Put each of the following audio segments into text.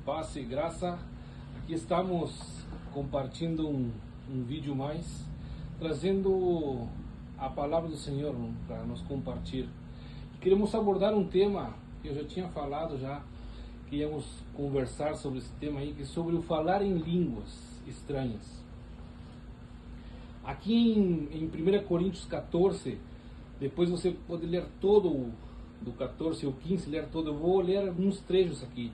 Paz e graça. Aqui estamos compartilhando um vídeo mais, trazendo a palavra do Senhor para nos compartilhar. Queremos abordar um tema que eu já tinha falado que íamos conversar sobre esse tema aí, que é sobre o falar em línguas estranhas. Aqui em 1 Coríntios 14, depois você pode ler todo do 14 ao 15, ler todo. Eu vou ler alguns trechos aqui,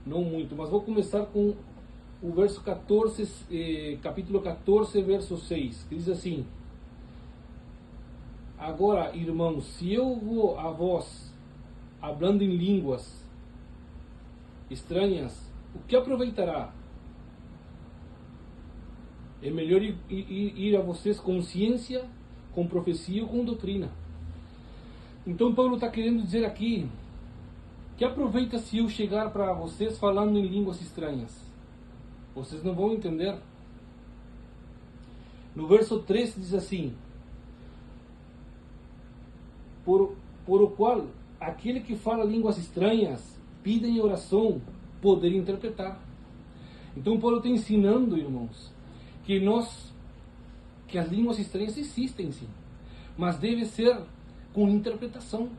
não muito, mas vou começar com o verso 14, capítulo 14, verso 6, que diz assim: Agora, irmãos, se eu vou a vós hablando em línguas estranhas, o que aproveitará? É melhor ir a vocês com ciência, com profecia ou com doutrina. Então Paulo está querendo dizer aqui que aproveita se eu chegar para vocês falando em línguas estranhas. Vocês não vão entender. No verso 3 diz assim: Por o qual aquele que fala línguas estranhas pide em oração poder interpretar. Então Paulo está ensinando, irmãos, que as línguas estranhas existem sim, mas deve ser com interpretação.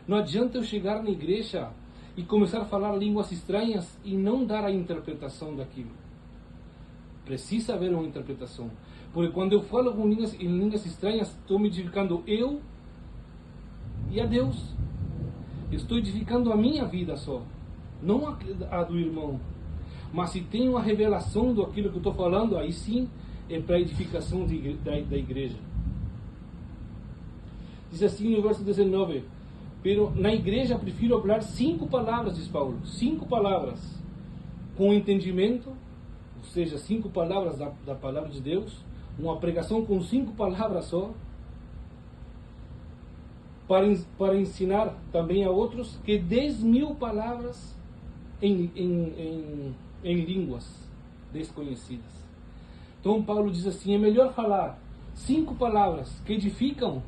Não adianta eu chegar na igreja e começar a falar línguas estranhas e não dar a interpretação daquilo. Precisa haver uma interpretação, porque quando eu falo em línguas estranhas, estou me edificando eu e a Deus. Estou edificando a minha vida só, não a do irmão. Mas se tem uma revelação do aquilo que eu estou falando, aí sim é para a edificação da igreja. Diz assim no verso 19: Pero na igreja prefiro falar 5 palavras, diz Paulo, 5 palavras, com entendimento, ou seja, 5 palavras da palavra de Deus, uma pregação com 5 palavras só, para ensinar também a outros, que 10.000 palavras em línguas desconhecidas. Então Paulo diz assim: é melhor falar 5 palavras que edificam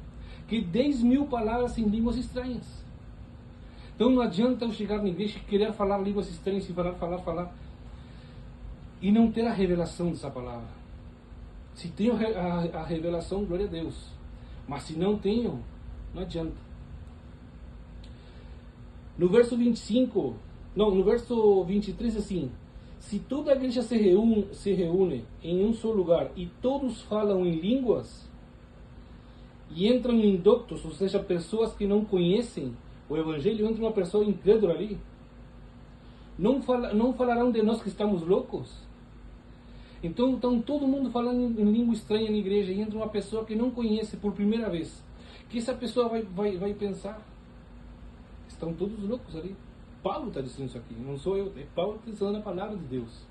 que 10.000 palavras em línguas estranhas. Então não adianta eu chegar na igreja e querer falar línguas estranhas e falar e não ter a revelação dessa palavra. Se tenho a revelação, glória a Deus, mas se não tenho, não adianta. No verso 23 assim: se toda a igreja se reúne em um só lugar e todos falam em línguas e entram indoctos, ou seja, pessoas que não conhecem o Evangelho, entra uma pessoa incrédula ali, não falarão de nós que estamos loucos? Então todo mundo falando em língua estranha na igreja e entra uma pessoa que não conhece por primeira vez, que essa pessoa vai pensar: estão todos loucos ali. Paulo está dizendo isso aqui, não sou eu, é Paulo que está dizendo a palavra de Deus.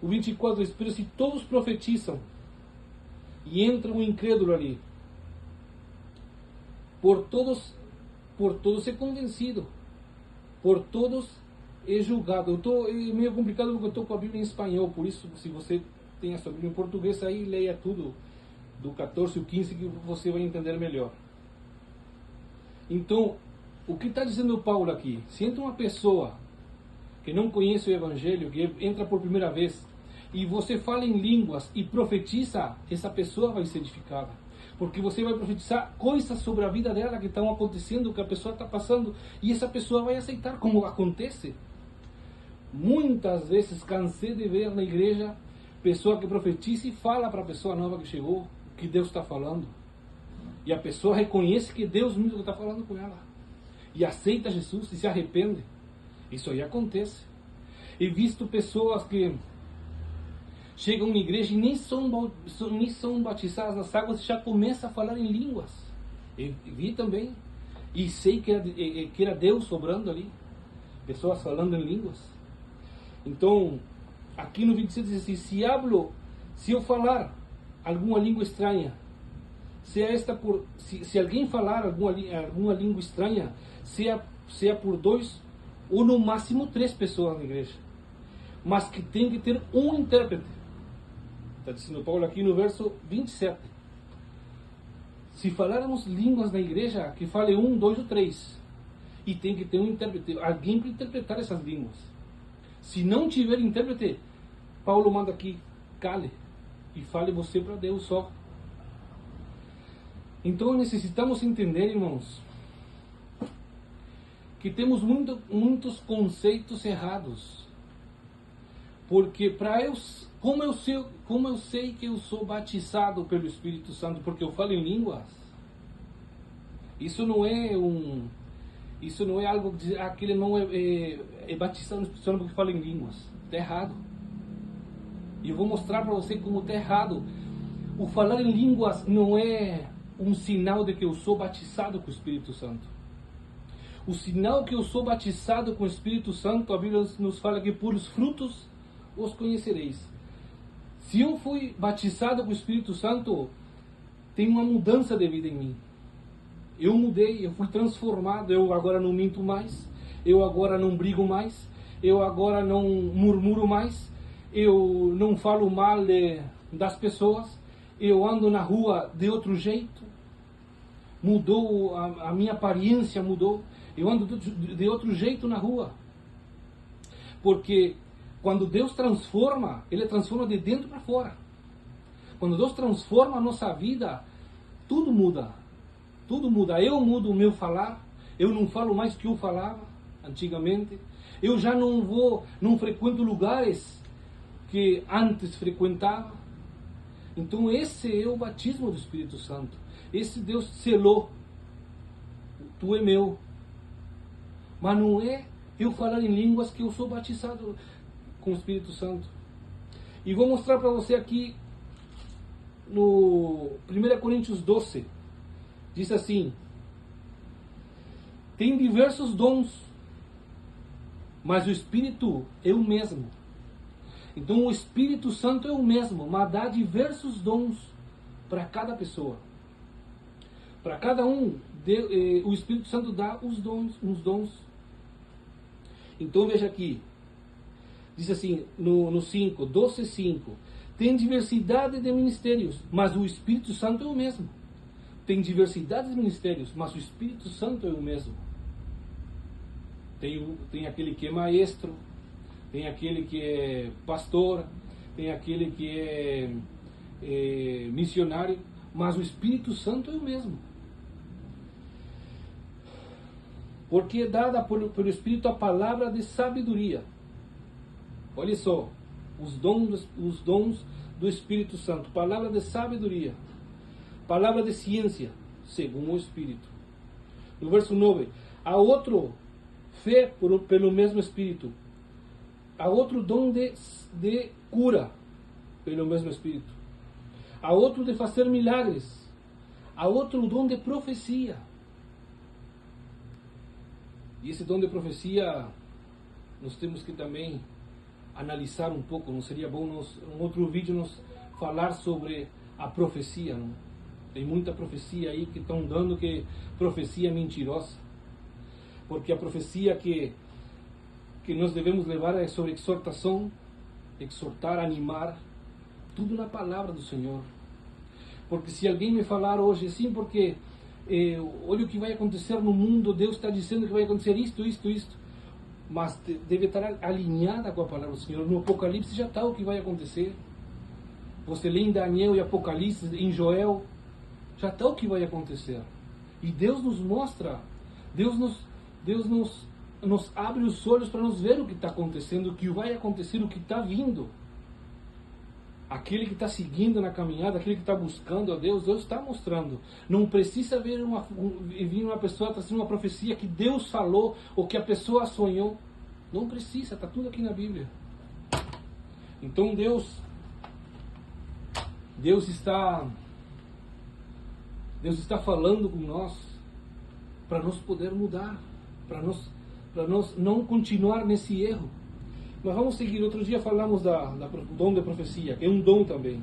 O 24 diz: Pero se todos profetizam e entra um incrédulo ali, por todos é convencido, por todos é julgado. É meio complicado porque eu estou com a Bíblia em espanhol, por isso, se você tem a sua Bíblia em português, aí leia tudo do 14 ao 15 que você vai entender melhor. Então, o que está dizendo Paulo aqui? Se entra uma pessoa que não conhece o Evangelho, que entra por primeira vez, e você fala em línguas e profetiza, essa pessoa vai ser edificada. Porque você vai profetizar coisas sobre a vida dela que estão acontecendo, que a pessoa está passando, e essa pessoa vai aceitar, como acontece. Muitas vezes cansei de ver na igreja pessoa que profetiza e fala para a pessoa nova que chegou o que Deus está falando. E a pessoa reconhece que Deus mesmo está falando com ela. E aceita Jesus e se arrepende. Isso aí acontece. He visto pessoas que chegam na igreja e nem são batizadas nas águas e já começam a falar em línguas. Eu vi também. E sei que era Deus sobrando ali. Pessoas falando em línguas. Então, aqui no 26 diz assim: se eu falar alguma língua estranha, se alguém falar alguma língua estranha, seja por 2 ou no máximo 3 pessoas na igreja, mas que tem que ter um intérprete. Está dizendo Paulo aqui no verso 27. Se falarmos línguas na igreja, que fale 1, 2 ou 3, e tem que ter um intérprete, alguém para interpretar essas línguas. Se não tiver intérprete, Paulo manda aqui, cale e fale você para Deus só. Então necessitamos entender, irmãos, que temos muitos conceitos errados. Porque como eu sei que eu sou batizado pelo Espírito Santo porque eu falo em línguas? Isso não é algo que aquele não é batizado no Espírito Santo porque fala em línguas. Está errado. E eu vou mostrar para você como está errado. O falar em línguas não é um sinal de que eu sou batizado com o Espírito Santo. O sinal que eu sou batizado com o Espírito Santo, a Bíblia nos fala que por os frutos os conhecereis. Se eu fui batizado com o Espírito Santo, tem uma mudança de vida em mim. Eu mudei, eu fui transformado, eu agora não minto mais, eu agora não brigo mais, eu agora não murmuro mais, eu não falo mal das pessoas, eu ando na rua de outro jeito, mudou, a minha aparência mudou, eu ando de outro jeito na rua. Porque quando Deus transforma, Ele transforma de dentro para fora. Quando Deus transforma a nossa vida, tudo muda. Tudo muda. Eu mudo o meu falar, eu não falo mais o que eu falava antigamente, eu já não frequento lugares que antes frequentava. Então esse é o batismo do Espírito Santo. Esse Deus selou. Tu é meu. Mas não é eu falar em línguas que eu sou batizado com o Espírito Santo. E vou mostrar para você aqui no 1 Coríntios 12. Diz assim: tem diversos dons, mas o Espírito é o mesmo. Então o Espírito Santo é o mesmo, mas dá diversos dons para cada pessoa. Para cada um, o Espírito Santo dá uns dons. Então veja aqui, diz assim, no 5, 12:5, tem diversidade de ministérios, mas o Espírito Santo é o mesmo. Tem diversidade de ministérios, mas o Espírito Santo é o mesmo. Tem aquele que é maestro, tem aquele que é pastor, tem aquele que é missionário, mas o Espírito Santo é o mesmo. Porque é dada pelo Espírito a palavra de sabedoria. Olha só, os dons do Espírito Santo. Palavra de sabedoria. Palavra de ciência, segundo o Espírito. No verso 9, há outro fé pelo mesmo Espírito. Há outro dom de cura, pelo mesmo Espírito. Há outro de fazer milagres. Há outro dom de profecia. E esse dom de profecia, nós temos que também analisar um pouco. Não seria bom em outro vídeo nós falar sobre a profecia, não? Tem muita profecia aí que estão dando que profecia é mentirosa. Porque a profecia que nós devemos levar é sobre exortação, exortar, animar, tudo na palavra do Senhor. Porque se alguém me falar hoje assim, porque olha o que vai acontecer no mundo, Deus está dizendo que vai acontecer isto, mas deve estar alinhada com a palavra do Senhor. No Apocalipse já está o que vai acontecer. Você lê em Daniel e Apocalipse, em Joel, já está o que vai acontecer. E Deus nos mostra, Deus nos abre os olhos para nos ver o que está acontecendo, o que vai acontecer, o que está vindo. Aquele que está seguindo na caminhada, aquele que está buscando a Deus, Deus está mostrando. Não precisa vir uma pessoa trazendo uma profecia que Deus falou ou que a pessoa sonhou. Não precisa, está tudo aqui na Bíblia. Então Deus está falando com nós para nós poder mudar, para nós não continuar nesse erro. Mas vamos seguir. Outro dia falamos do dom de profecia, que é um dom também.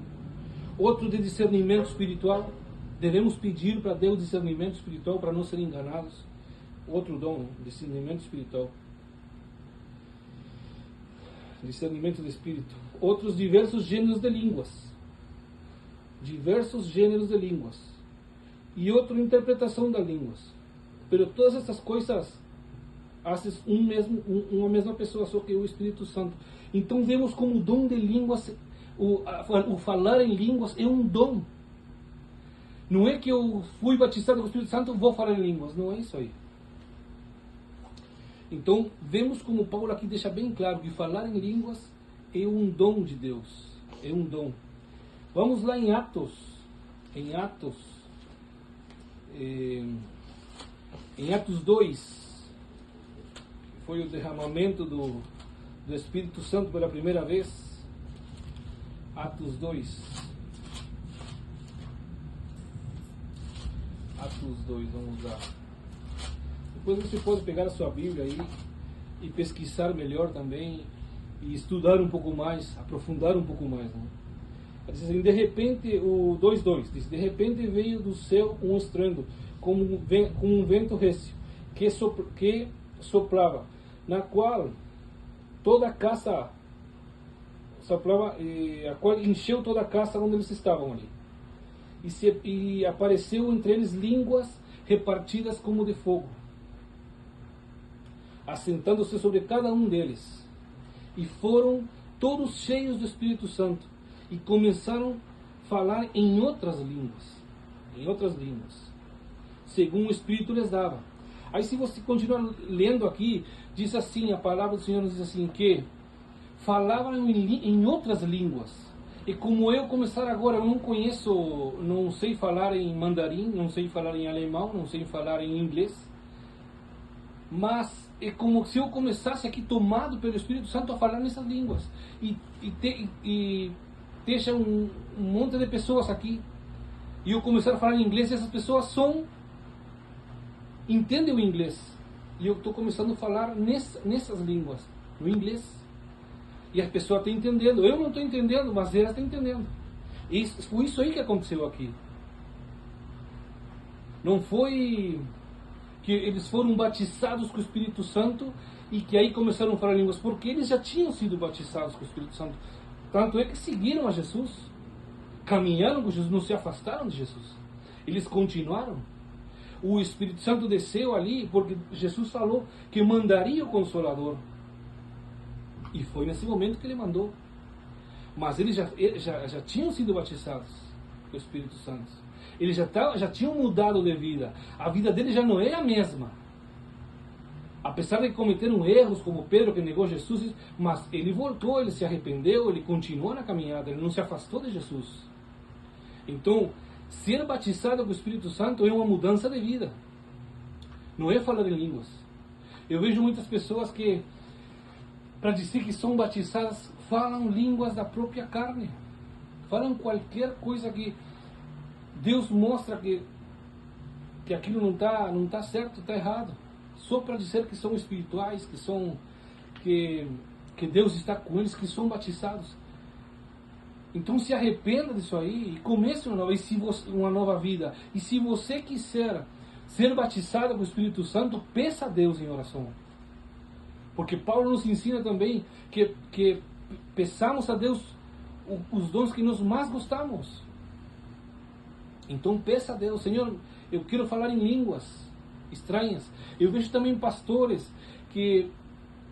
Outro de discernimento espiritual. Devemos pedir para Deus discernimento espiritual para não ser enganados. Outro dom, discernimento espiritual. Discernimento do espírito. Outros diversos gêneros de línguas. Diversos gêneros de línguas. E outra interpretação das línguas. Pero todas essas coisas haces uma mesma pessoa, só que o Espírito Santo. Então vemos como o dom de línguas, o falar em línguas é um dom. Não é que eu fui batizado com o Espírito Santo, vou falar em línguas. Não é isso aí. Então vemos como Paulo aqui deixa bem claro que falar em línguas é um dom de Deus. É um dom. Vamos lá em Atos. Em Atos 2, foi o derramamento do Espírito Santo pela primeira vez. Atos 2. Atos 2, vamos lá. Depois você pode pegar a sua Bíblia aí e pesquisar melhor também, e estudar um pouco mais, aprofundar um pouco mais. Né? Diz assim, de repente, o 2:2 diz, de repente veio do céu um estruendo, como um vento recio, que soprava, na qual toda a casa soprava, a qual encheu toda a casa onde eles estavam ali. E apareceu entre eles línguas repartidas como de fogo, assentando-se sobre cada um deles. E foram todos cheios do Espírito Santo, e começaram a falar em outras línguas, segundo o Espírito lhes dava. Aí se você continuar lendo aqui, diz assim, a palavra do Senhor diz assim, que falavam em outras línguas. E como eu começar agora, eu não sei falar em mandarim, não sei falar em alemão, não sei falar em inglês, mas é como se eu começasse aqui, tomado pelo Espírito Santo, a falar nessas línguas. E deixa um monte de pessoas aqui, e eu começar a falar em inglês, e essas pessoas entendem o inglês, e eu estou começando a falar nessas línguas, no inglês, e a pessoa está entendendo. Eu não estou entendendo, mas ela está entendendo. E foi isso aí que aconteceu aqui. Não foi que eles foram batizados com o Espírito Santo e que aí começaram a falar línguas, porque eles já tinham sido batizados com o Espírito Santo. Tanto é que seguiram a Jesus, caminharam com Jesus, não se afastaram de Jesus. Eles continuaram. O Espírito Santo desceu ali porque Jesus falou que mandaria o Consolador. E foi nesse momento que ele mandou. Mas eles já tinham sido batizados com o Espírito Santo. Eles já tinham mudado de vida. A vida deles já não é a mesma. Apesar de que cometeram erros, como Pedro que negou Jesus, mas ele voltou, ele se arrependeu, ele continuou na caminhada, ele não se afastou de Jesus. Então, ser batizado com o Espírito Santo é uma mudança de vida. Não é falar em línguas. Eu vejo muitas pessoas que, para dizer que são batizadas, falam línguas da própria carne. Falam qualquer coisa que Deus mostra que aquilo não tá certo, está errado. Só para dizer que são espirituais, que Deus está com eles, que são batizados. Então se arrependa disso aí e comece uma nova vida. E se você quiser ser batizado com o Espírito Santo, peça a Deus em oração. Porque Paulo nos ensina também que peçamos a Deus os dons que nós mais gostamos. Então peça a Deus, Senhor, eu quero falar em línguas estranhas. Eu vejo também pastores que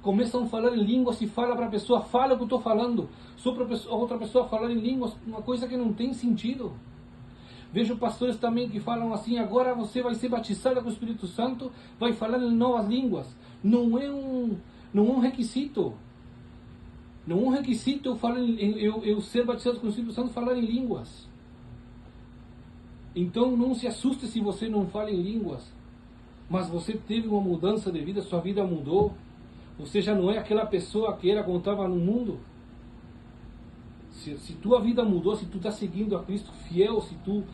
começam a falar em línguas e falam para a pessoa, fala o que eu estou falando, só para outra pessoa falar em línguas, uma coisa que não tem sentido. Vejo pastores também que falam assim, agora você vai ser batizado com o Espírito Santo, vai falar em novas línguas. Não é um requisito. Não é um requisito eu ser batizado com o Espírito Santo, falar em línguas. Então não se assuste se você não fala em línguas. Mas você teve uma mudança de vida, sua vida mudou. Você já não é aquela pessoa que era quando estava no mundo. Se tua vida mudou, se tu está seguindo a Cristo fiel, se tu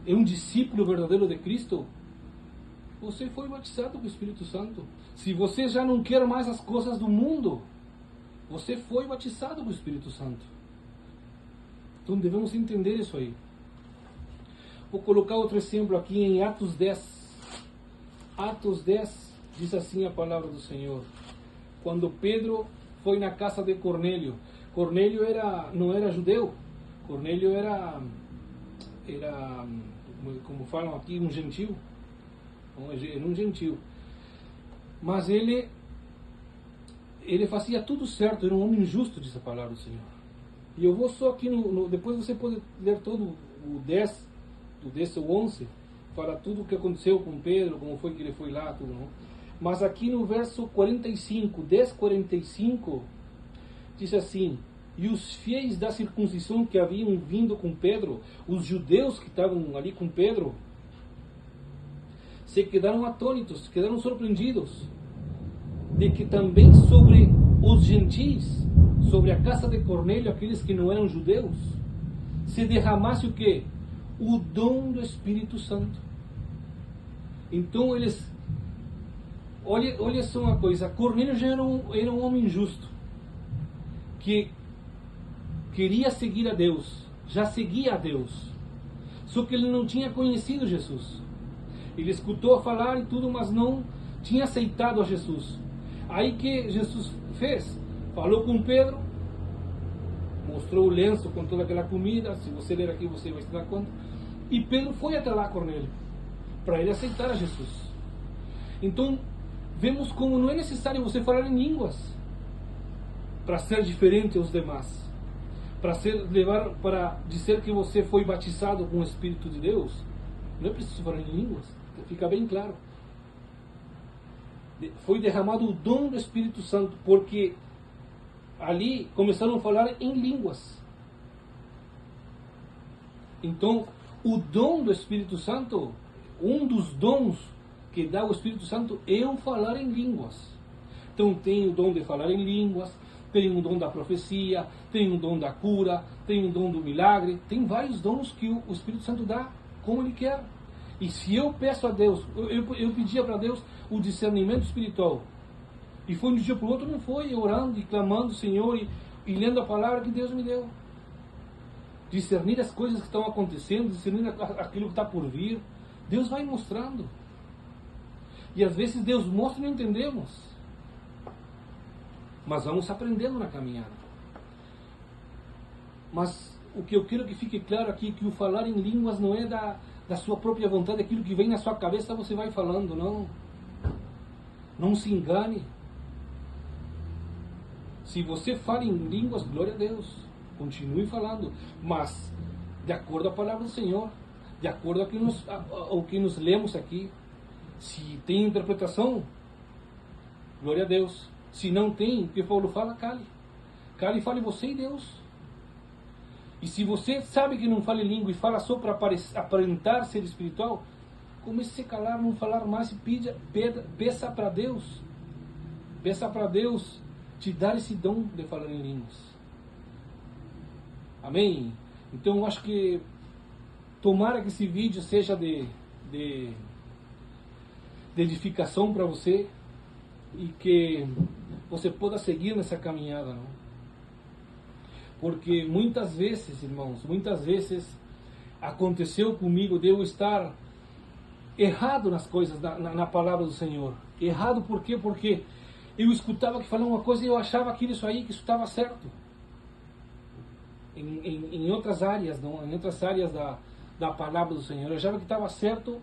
é um discípulo verdadeiro de Cristo, você foi batizado com o Espírito Santo. Se você já não quer mais as coisas do mundo, você foi batizado com o Espírito Santo. Então devemos entender isso aí. Vou colocar outro exemplo aqui em Atos 10. Atos 10 diz assim a palavra do Senhor. Quando Pedro foi na casa de Cornélio. Cornélio não era judeu. Cornélio era como falam aqui, um gentil. Era um gentil. Mas ele fazia tudo certo, era um homem justo, diz a palavra do Senhor. E eu vou só aqui, depois você pode ler todo o 10, do 10 ao 11, fala tudo o que aconteceu com Pedro, como foi que ele foi lá, tudo, não? Mas aqui no verso 45, 10:45, diz assim: e os fiéis da circuncisão que haviam vindo com Pedro, os judeus que estavam ali com Pedro, se quedaram atônitos, quedaram surpreendidos, de que também sobre os gentis, sobre a casa de Cornélio, aqueles que não eram judeus, se derramasse o quê? O dom do Espírito Santo. Então eles, olha só uma coisa, Cornélio já era um homem justo, que queria seguir a Deus, já seguia a Deus, só que ele não tinha conhecido Jesus. Ele escutou falar e tudo, mas não tinha aceitado a Jesus. Aí que Jesus fez? Falou com Pedro, mostrou o lenço com toda aquela comida. Se você ler aqui, você vai se dar conta. E Pedro foi até lá, Cornélio, para ele aceitar a Jesus. Então, vemos como não é necessário você falar em línguas para ser diferente aos demais, para dizer que você foi batizado com o Espírito de Deus. Não é preciso falar em línguas, fica bem claro. Foi derramado o dom do Espírito Santo, porque ali começaram a falar em línguas. Então, o dom do Espírito Santo, um dos dons que dá o Espírito Santo é o falar em línguas. Então, tem o dom de falar em línguas, tem um dom da profecia, tem um dom da cura, tem um dom do milagre, tem vários dons que o Espírito Santo dá como Ele quer. E se eu peço a Deus, eu pedia para Deus o discernimento espiritual, e foi de um dia para o outro, não foi orando e clamando o Senhor e lendo a palavra que Deus me deu. Discernir as coisas que estão acontecendo, discernir aquilo que está por vir, Deus vai mostrando. E às vezes Deus mostra e não entendemos, mas vamos aprendendo na caminhada. Mas o que eu quero que fique claro aqui é que o falar em línguas não é da sua própria vontade, aquilo que vem na sua cabeça você vai falando, não. Não se engane. Se você fala em línguas, glória a Deus, continue falando, mas de acordo à palavra do Senhor, de acordo ao que nos lemos aqui. Se tem interpretação, glória a Deus. Se não tem, o que Paulo fala, cale. Cale e fale você e Deus. E se você sabe que não fala em língua e fala só para aparentar ser espiritual, comece a se calar, não falar mais e peça para Deus. Peça para Deus te dar esse dom de falar em línguas. Amém? Então eu acho que tomara que esse vídeo seja de edificação para você e que você possa seguir nessa caminhada, não? Porque muitas vezes, irmãos, muitas vezes aconteceu comigo de eu estar errado nas coisas, na palavra do Senhor. Errado por quê? Porque eu escutava que falava uma coisa e eu achava que isso estava certo. Em outras áreas, não? Em outras áreas da palavra do Senhor. Eu achava que estava certo,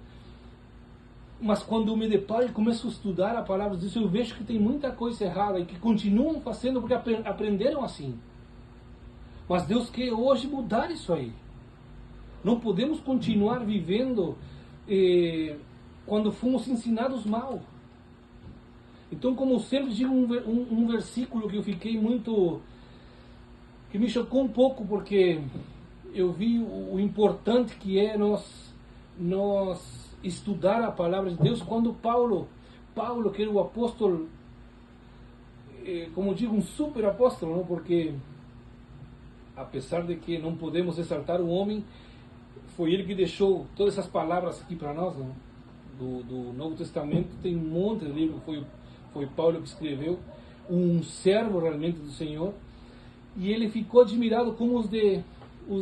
mas quando eu me deparo e começo a estudar a palavra de Deus, eu vejo que tem muita coisa errada e que continuam fazendo porque aprenderam assim. Mas Deus quer hoje mudar isso aí. Não podemos continuar vivendo quando fomos ensinados mal. Então, como eu sempre digo, um versículo que eu fiquei muito... que me chocou um pouco, porque eu vi o importante que é nós estudar a palavra de Deus, quando Paulo, que era o apóstolo, como digo, um super apóstolo, não? Porque apesar de que não podemos exaltar o homem, foi ele que deixou todas essas palavras aqui para nós, não? Do Novo Testamento tem um monte de livros, foi Paulo que escreveu, um servo realmente do Senhor, e ele ficou admirado como os de